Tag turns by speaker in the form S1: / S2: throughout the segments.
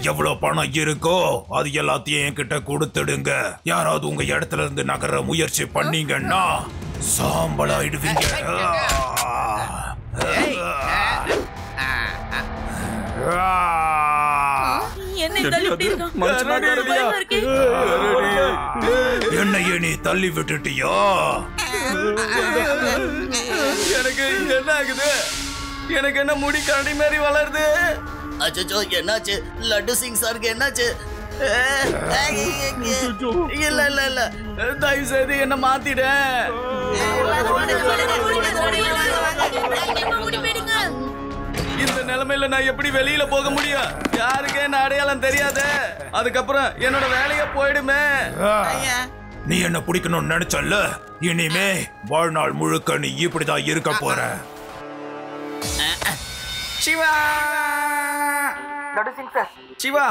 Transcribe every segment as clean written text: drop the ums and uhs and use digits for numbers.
S1: எவ்வளவு பணம் இருக்கோ அது எல்லாத்தையும் என்கிட்ட கொடுத்துடுங்க. யாராவது உங்க இடத்துல இருந்து நகர முயற்சி பண்ணீங்கன்னா சாம்பலாயிடுவீங்க. என்னையே நீ தள்ளி விட்டுட்டியா?
S2: எனக்கு என்ன ஆகுது? எனக்கு என்ன முடி கரடி மாதிரி வளருது? அச்சோ, என்னாச்சு? லட்டு சிங் சாருக்கு என்னாச்சு? இல்ல இல்ல இல்ல, தயவு செய்து என்ன மாத்திட. இந்த நிலைமையில நான் எப்படி வெளியில போக முடியும்? யாருக்கு என்ன அடையாளம் தெரியாது. அதுக்கப்புறம் என்னோட வேலைய போயிடுமே.
S1: நீ என்ன பிடிக்கணும்னு நினைச்சல்ல, இனிமே வாழ்நாள் முழுக்க நீ இப்படிதான் இருக்க போற.
S2: சிவா, சிவா,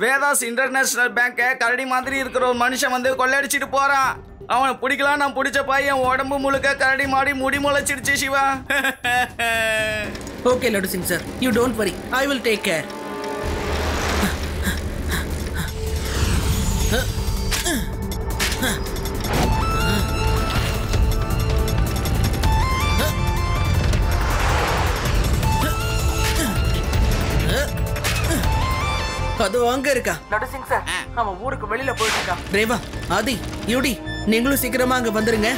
S2: வேதாஸ் இன்டர்நேஷனல் பேங்க கரடி மாதிரி இருக்கிற ஒரு மனுஷன் வந்து கொள்ளையடிச்சிட்டு போறான். அவனை பிடிக்கலாம். நான் பிடிச்ச பையன் உடம்பு முழுக்க கரடி மாடி முடி முளைச்சிடுச்சு. Shiva.
S3: Okay Laddu Singh sir, you don't worry, I will take care. அது அங்க இருக்கா லட்டு சிங் சார், அவன் ஊருக்கு வெளியில போயிட்டு இருக்கான். ரேவா, ஆதி, யூடி, நீங்களும் சீக்கிரமா அங்க வந்துருங்க.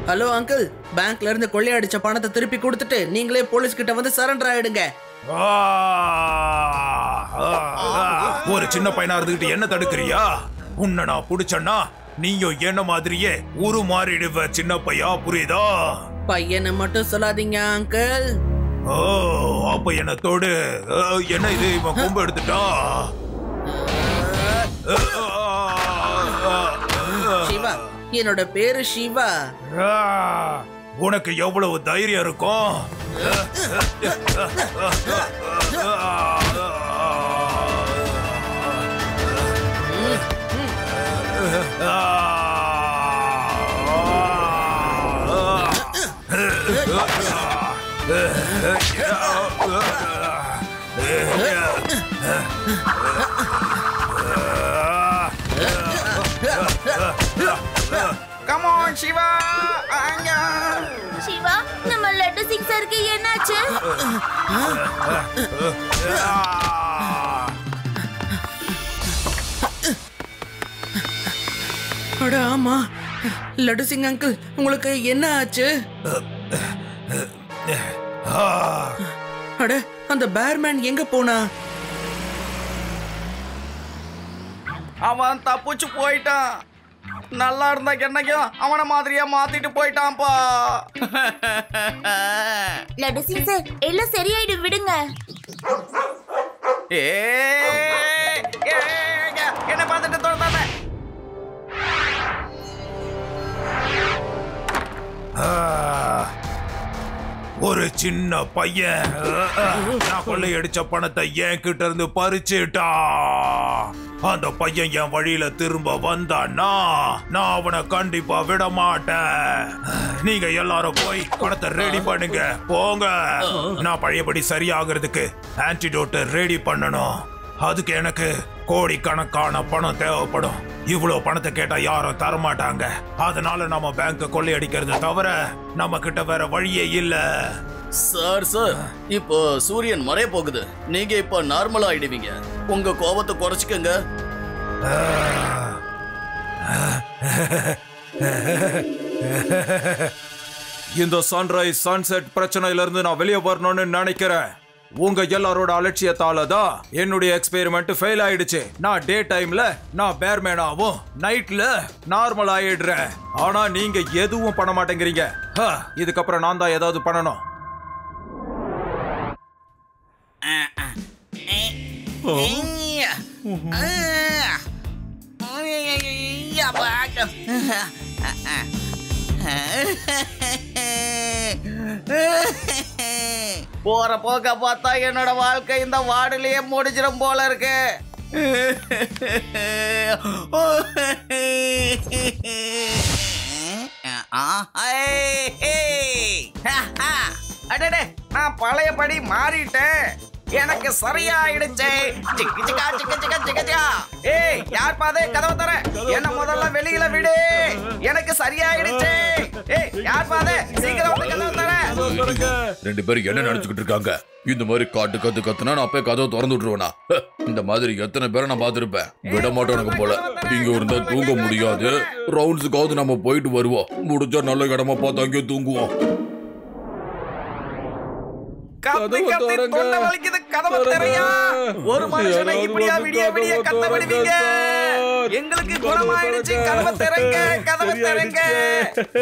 S3: ஹலோ அங்கிள், பேங்க்ல இருந்து கொள்ளையடிச்ச பணத்தை திருப்பி கொடுத்துட்டு நீங்களே போலீஸ் கிட்ட வந்து சரண்டர் ஆயிடுங்க.
S1: ஒரு சின்ன பையனா இருந்துகிட்டு என்ன தடுக்கிறியா? உன்னை நான் புடிச்சேன்னா நீயும் என்ன மாதிரியே ஒரு மாறிடுவ சின்ன பையா, புரியுதா?
S3: பையனை மட்டும் சொல்லாதீங்க அங்கிள்.
S1: ஓ, அப்ப என்ன தொடு. என்ன இது, இவன் கொம்பு எடுத்துட்டா?
S3: சிவா, என்னோட பேரு சிவா.
S1: உனக்கு எவ்வளவு தைரியம் இருக்கும்?
S2: Come on, Shiva.
S4: சிவா, நம்ம லட்டு சிங் சாருக்கு என்னாச்சு?
S3: அட ஆமா, லட்டு சிங் அங்கிள், உங்களுக்கு என்ன ஆச்சு? அட, அந்த பேர்மேன் எங்க போனா?
S2: அவன் தப்பிச்சு போயிட்டான். நல்லா இருந்தா என்னைக்கும் அவனை மாதிரியா மாத்திட்டு போயிட்டான்ப்பா.
S4: லட்டு சிங் சார், எல்லாம் சரியாயிடும், விடுங்க.
S2: என்ன பார்த்துட்டு தோணுதானே?
S1: ஒரு சின்ன பையன் நான் கொள்ளையடிச்ச பணத்தை என் கிட்ட இருந்து பறிச்சுட்டா. அந்த பையன் என் வழியில திரும்ப வந்தான்னா நான் அவனை கண்டிப்பா விட மாட்டேன். நீங்க எல்லாரும் போய் பணத்தை ரெடி பண்ணுங்க, போங்க. நான் பழையபடி சரியாகிறதுக்கு ஆன்டிடோட் ரெடி பண்ணணும். அதுக்கு எனக்கு கோடிக்கணக்கான பணம் தேவைப்படும். இவ்வளவு பணத்தை கேட்டா யாரும் தரமாட்டாங்க. அதனால நம்ம பேங்க் கொள்ளையடிக்கிறது தவிர நம்ம கிட்ட வேற வழியே இல்ல.
S2: சார் சார், இப்போ சூரியன் மறைய போகுது. நீங்க இப்போ நார்மலா ஆயிடுவீங்க. உங்க கோபத்தை குறைச்சிக்கங்க.
S1: இந்த சன்ரைஸ் சன்செட் பிரச்சனையில இருந்து நான் வெளியே வரணும்னு நினைக்கிறேன். உங்க எல்லாரோட அலட்சியத்தால தான் என்னுடைய எக்ஸ்பெரிமெண்ட் ஃபெயில் ஆயிடுச்சு. நான் டே டைம்ல நான் பேர்மேனாவும் நைட்ல நார்மல் ஆயிடுறேன். ஆனா நீங்க எதுவும் பண்ண மாட்டேங்கிறீங்க. இதுக்கப்புறம் நான் தான் ஏதாவது பண்ணணும்.
S2: போற போக்க பார்த்தா என்னோட வாழ்க்கை இந்த வார்டுலயே முடிஞ்சிடும் போல இருக்கு. பழையபடி மாறிட்டேன். எனக்கு சரியாயிடுச்சு. ஏய் யார் பாதே கதவை தர, என்ன முதல்ல வெளியில விடு. எனக்கு சரியாயிடுச்சு. ஏய் யார் பாதே சீக்கிரம் வந்து கதவை தர.
S5: ரெண்டு பேரும் என்ன நினைச்சுக்கிட்டு இருக்காங்க? இந்த மாதிரி காட்டு கத்து கத்துனா நான் போய் கதவை திறந்து விட்டுருவேனா? இந்த மாதிரி எத்தனை பேரை நான் பார்த்திருப்பேன். விட மாட்டோம் எனக்கு போல. இங்க இருந்தா தூங்க முடியாது. ரவுண்ட்ஸுக்காவது நம்ம போயிட்டு வருவோம். முடிஞ்சா நல்ல இடமா பார்த்து அங்கேயே தூங்குவோம்.
S2: ஒரு மனுஷனை இப்படியா விடிய விடிய கத்த விடுவீங்க? எங்களுக்கு குணமாயிடுச்சு. கதவை திறங்க, கதவை திறங்க.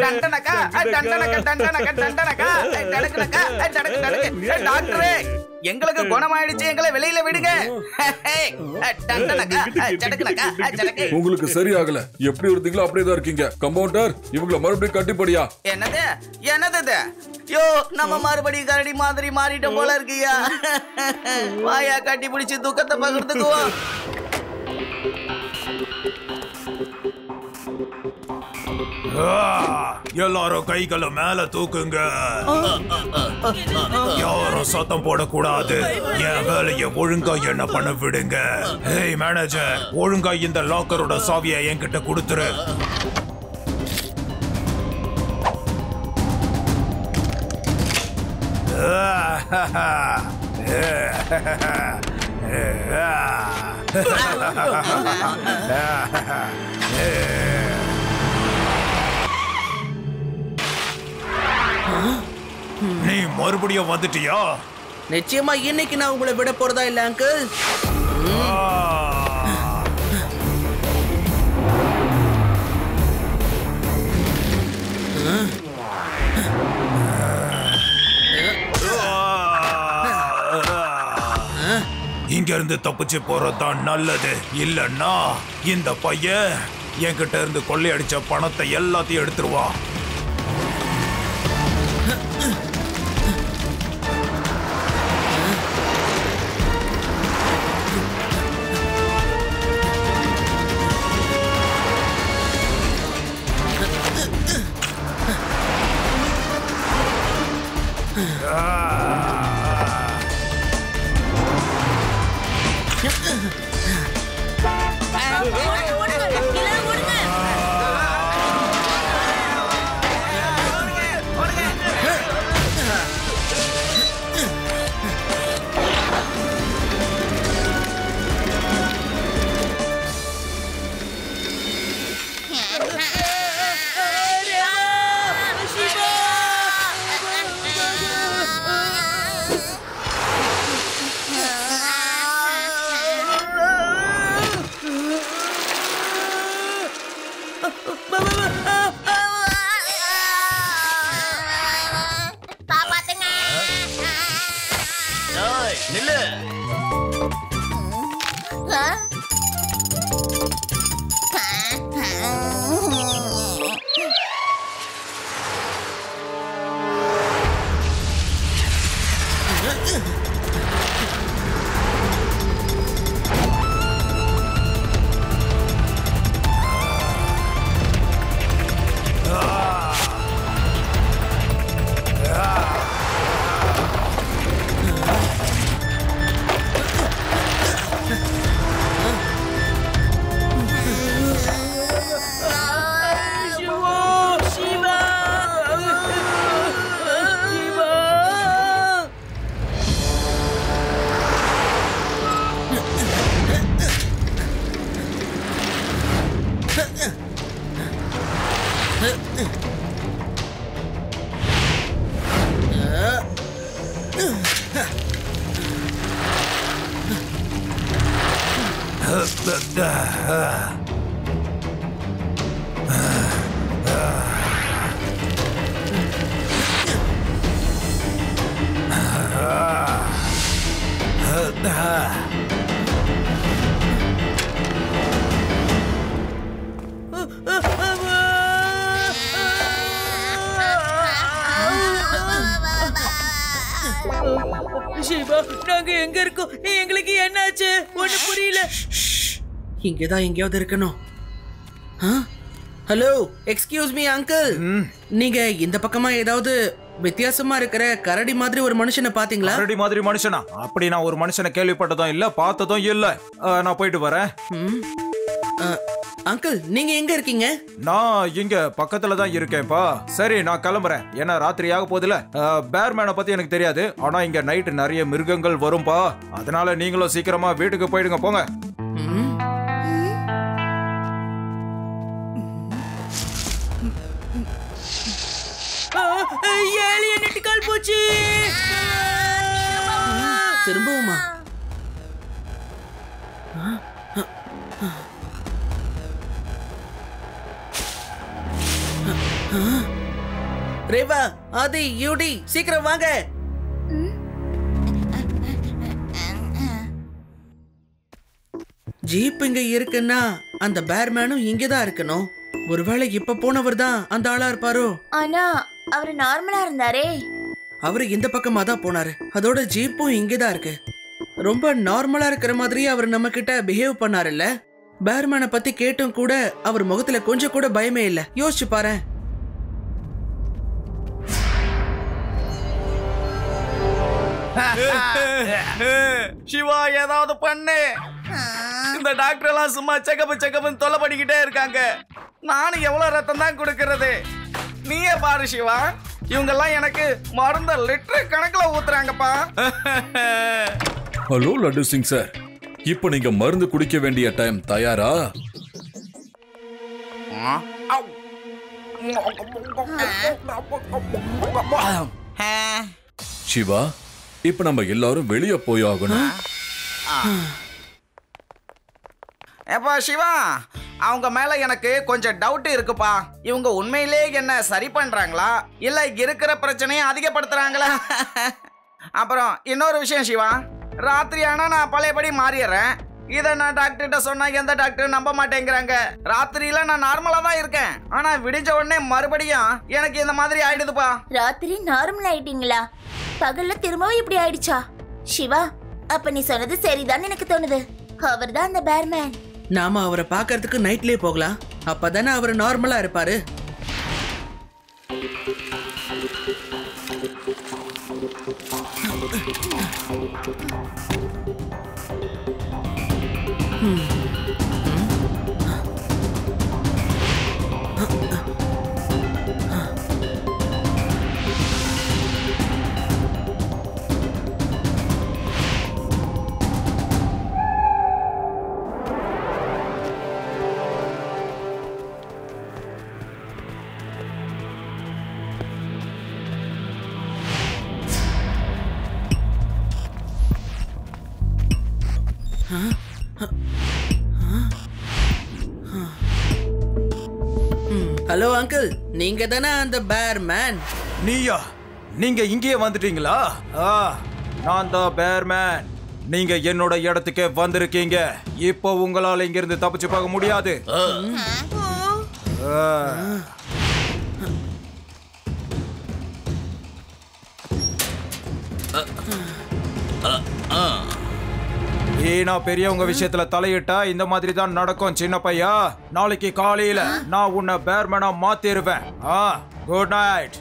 S2: டண்டனக்கா டண்டனக்கா டண்டனக்கா டண்டனக்கா டடக்குனக்கா டடக்கு டடக்கு. டாக்டரே எங்களுக்கு குணமாயிடுச்சு, எங்களை வெளியில விடுங்க.
S5: உங்களுக்கு சரியாகல. எப்படி இருந்தீங்களோ அப்படியே தான் இருக்கீங்க. கம்பவுண்டர் இவங்கள மறுபடியும் கட்டிப்படியா.
S2: என்னது என்னது? யோ நம்ம மறுபடியும் கரடி மாதிரி மாறிட்டோம் போல இருக்கியா? வாயா கட்டி பிடிச்சு துக்கத்தை பகிர்ந்துக்குவோம்.
S1: எல்லாரும் கைகளை மேல தூக்குங்க. யாரும் சத்தம் போடக்கூடாது. என் வேலையை ஒழுங்கா என்ன பண்ண விடுங்க. ஹேய் மேனேஜர், ஒழுங்கா இந்த லாக்கரோட சாவியை என்கிட்ட கொடுத்துரு. நீ மறுபடியும் வந்துட்டியா?
S3: நிச்சயமா இன்னைக்கு நான் உங்களை விட போறதா இல்ல அங்கிள்.
S1: இங்க இருந்து தப்பிச்சு போறதுதான் நல்லது. இல்லன்னா இந்த பையன் என்கிட்ட இருந்து கொள்ளையடிச்ச பணத்தை எல்லாத்தையும் எடுத்துருவான்.
S3: சிவா, நாங்க எங்க இருக்கோம்? எங்களுக்கு என்னாச்சு? ஒண்ணு புரியல. இங்கதான் எங்கேயாவது இருக்கணும். Hello, excuse me uncle. நீங்க இந்த பக்கமா ஏதாவது வித்தியாசமா இருக்கிற கரடி மாதிரி ஒரு மனுஷனை பாத்தீங்களா?
S1: கரடி மாதிரி மனுஷனா? அப்படி நான் ஒரு மனுஷனை கேள்விப்பட்டதும் இல்ல, பார்த்ததும் இல்ல. நான் போயிட்டு வரேன்.
S3: அங்கிள், நீங்க எங்க இருக்கீங்க?
S1: நான் இங்க பக்கத்துல தான் இருக்கேன்ப்பா. சரி, நான் கிளம்புறேன். ஏன்னா ராத்திரி ஆக போதில்ல. பேர்மேனை பத்தி எனக்கு தெரியாது, ஆனா இங்க நைட்டு நிறைய மிருகங்கள் வரும்பா. அதனால நீங்களும் சீக்கிரமா வீட்டுக்கு போயிடுங்க, போங்க.
S3: ஏலியன் நெட்டிக்கால் போச்சு. திரும்பவுமா? ரேவா, ஆதி, யூடி, சீக்கிரம் வாங்க. ஜீப் இங்க இருக்குன்னா அந்த பேர்மேனும் இங்கதான் இருக்கணும். ஒருவேளை இப்ப போனவர் தான் அந்த ஆளா இருப்பாரோ?
S4: ஆனா அவரு நார்மலா இருந்தாரே.
S3: அவரு இந்த பக்கமா தான் போனாரு. அதோட ஜீப்பும் இங்கதான் இருக்கு. ரொம்ப நார்மலா இருக்கிற மாதிரி அவர் நம்ம கிட்ட பிஹேவ் பண்ணாருல்ல. பேர்மேனை பத்தி கேட்டும் கூட அவர் முகத்துல கொஞ்சம் கூட பயமே இல்ல. யோசிச்சு பாரு.
S2: சிவா, ஏதாவது பண்ணு. இந்த டாக்டர் எல்லாம் சும்மா செக்கப் தொல்லை பண்ணிக்கிட்டே இருக்காங்க. நானும் எவ்வளவு ரத்தம் தான் கொடுக்கறது? நீயே பாரு சிவா, இவங்க எல்லாம் எனக்கு மருந்த லிட்டர் கணக்குல ஊத்துறாங்கப்பா.
S5: ஹலோ லட்டு சிங் சார், இப்போ நீங்க மருந்து குடிக்க வேண்டிய டைம் தயாரா? சிவா, இப்ப நம்ம எல்லாரும் வெளியே போய் ஆகணும்.
S2: ஏப்பா சிவா, அவங்க மேல எனக்கு கொஞ்சம் டவுட் இருக்குப்பா. இவங்க உண்மையிலே என்ன சரி பண்றாங்களா இல்ல இருக்கிற பிரச்சனையை அதிகப்படுத்துறாங்களா? அப்புறம் இன்னொரு விஷயம் சிவா, ராத்திரி ஆனா நான் பழையபடி மாறிடுறேன். இதை நான் டாக்டர்கிட்ட சொன்னா எந்த டாக்டரும் நம்ப மாட்டேங்கிறாங்க. ராத்திரியில நான் நார்மலா தான் இருக்கேன், ஆனா விடிஞ்ச உடனே மறுபடியும் எனக்கு இந்த மாதிரி ஆயிடுதுப்பா.
S4: ராத்திரி நார்மல் ஆயிட்டீங்களா? பகல்ல திரும்பவும் இப்படி ஆயிடுச்சா? சிவா, அப்ப நீ சொன்னது சரிதான் எனக்கு தோணுது. அவர்தான் அந்த பேர்மேன்.
S3: நாம அவரை பாக்குறதுக்கு நைட்லயே போகலாம். அப்பதானே அவர் நார்மலா இருப்பாரு. ஹலோ அங்கிள், நீங்க தானே அந்த பேர்மேன்?
S1: நீயா? நீங்க இங்கேயே வந்துட்டீங்களா? நான் தான் பேர்மேன். நீங்க என்னோட இடத்துக்கே வந்திருக்கீங்க. இப்போ உங்களால இங்க இருந்து தப்பிச்சு போக முடியாது. ஏன்னா பெரியவங்க விஷயத்துல தலையிட்டா இந்த மாதிரி தான் நடக்கும் சின்ன பையா. நாளைக்கு காலையில நான் உன்னை பேர்மேனா மாத்திருவேன். Good night.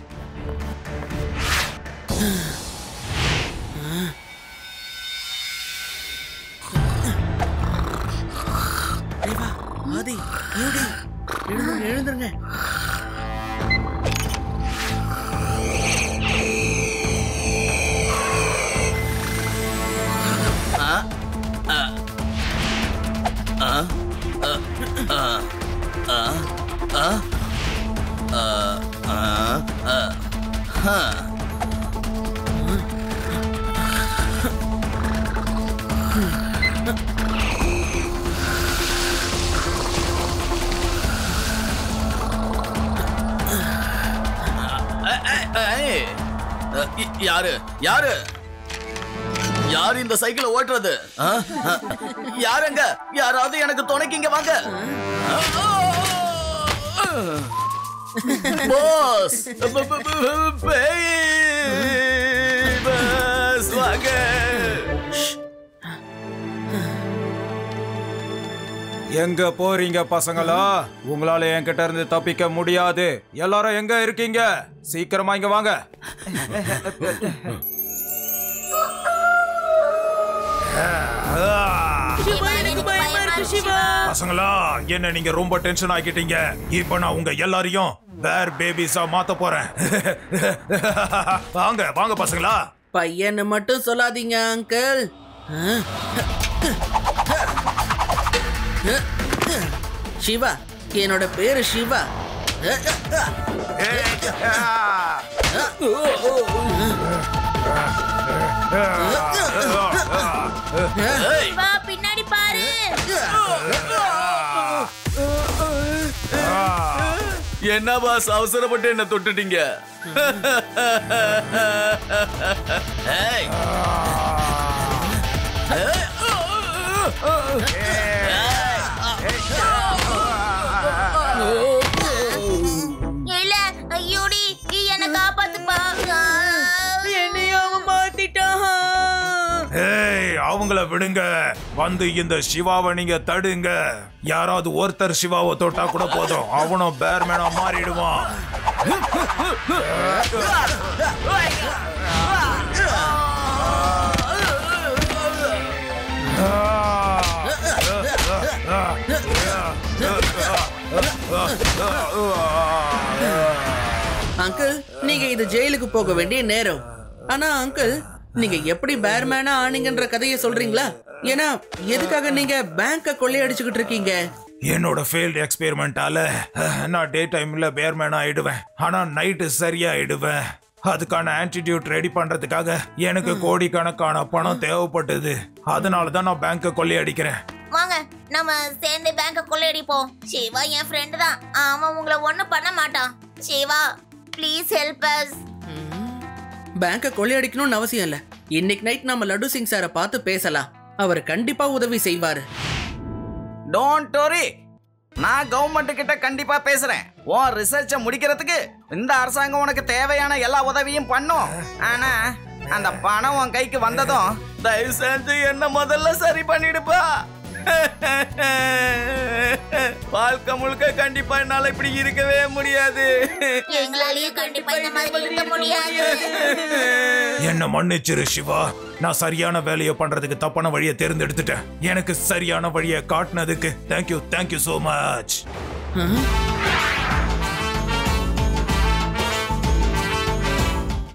S3: ஆதி, யூடி, எழுந்துருங்க.
S2: யாரு யாரு யாரு இந்த சைக்கிளை ஓட்டுறது? யாருங்க? யாராவது எனக்கு துணைக்கு இங்க வாங்க. பாஸ், பாஸ் வாங்க.
S1: எங்க போறீங்க பசங்களா? உங்களால என்கிட்ட இருந்து தப்பிக்க முடியாது. எல்லாரும் எங்க இருக்கீங்க? சீக்கிரமா இங்க வாங்க. பசங்களா, என்ன நீங்க ரொம்ப டென்ஷன் ஆக்கிட்டீங்க. இப்ப நான் உங்க எல்லாரையும் பேர் பேபிஸா மாத்த போறேன். வாங்க வாங்க பசங்களா.
S3: பையன்னு மட்டும் சொல்லாதீங்க அங்கிள். சிவா, என்னோட பேரு சிவா.
S4: சிவா, பின்னாடி பாரு.
S5: என்ன பாஸ், அவசரப்பட்டு என்ன தொட்டுட்டீங்க?
S4: இல்ல, ஐயோடி, என்ன காப்பாத்துப்பா.
S3: என்னையும் மாத்திட்டான்.
S1: ஏய், அவங்கள விடுங்க. வந்து இந்த சிவாவை நீங்க தடுங்க. யாராவது ஒருத்தர் சிவாவை தொட்டா கூட போதும், அவனும் பேர்மேனா மாறிடுவான்.
S3: அங்கிள், நீங்க இது ஜெயிலுக்கு போக வேண்டிய நேரம். ஆனா அங்கிள், நீங்க எப்படி பேர்மேனா ஆனீங்கன்ற கதையை சொல்றீங்களா? ஏன்னா எதுக்காக நீங்க பேங்க கொள்ளையடிச்சுக்கிட்டு இருக்கீங்க?
S1: என்னோட ஃபெயில்டு எக்ஸ்பெரிமெண்டால நான் டே டைம்ல பேர்மேன் ஆயிடுவேன், ஆனா நைட்டு சரியா ஆயிடுவேன். அதுக்கான ஆன்டிடியூட் ரெடி பண்றதுக்காக எனக்கு கோடிக்கணக்கான பணம் தேவைப்பட்டது. அதனாலதான் நான் பேங்க கொள்ளையடிக்கிறேன்.
S4: வாங்க, நம்ம சேர்ந்து பேங்க கொள்ளையடிப்போம். சிவா என் ஃப்ரெண்டு தான், அவன் உங்களை ஒண்ணும் பண்ண மாட்டான். Shiva, please help us.
S3: பேங்க கொள்ளையடிக்கணும்னு அவசியம் இல்ல. இன்னைக்கு நைட் நம்ம லட்டு சிங் சாரை பார்த்து பேசலாம். அவர் கண்டிப்பா உதவி செய்வாரு.
S2: டோன்ட் வரி, நான் கவர்மெண்ட் கிட்ட கண்டிப்பா பேசுறேன். உன் ரிசர்ச்சை முடிக்கிறதுக்கு இந்த அரசாங்கம் உனக்கு தேவையான எல்லா உதவியும் பண்ணும். ஆனா அந்த பணம் உன் கைக்கு வந்ததும் தயவு செஞ்சு என்ன முதல்ல சரி பண்ணிடுப்பா. வாழ்க்கை முழுக்க கண்டிப்பா என்னால இப்படி இருக்கவே முடியாது.
S4: எங்களாலேயும் கண்டிப்பா இந்த மாதிரி இருக்க முடியாது.
S1: என்ன மன்னிச்சிரு சிவா. நான் சரியான வேலையை பண்றதுக்கு தப்பான வழியை தேர்ந்தெடுத்துட்டேன். எனக்கு சரியான வழியை காட்டினதுக்கு தேங்க்யூ, தேங்க்யூ சோ மச்.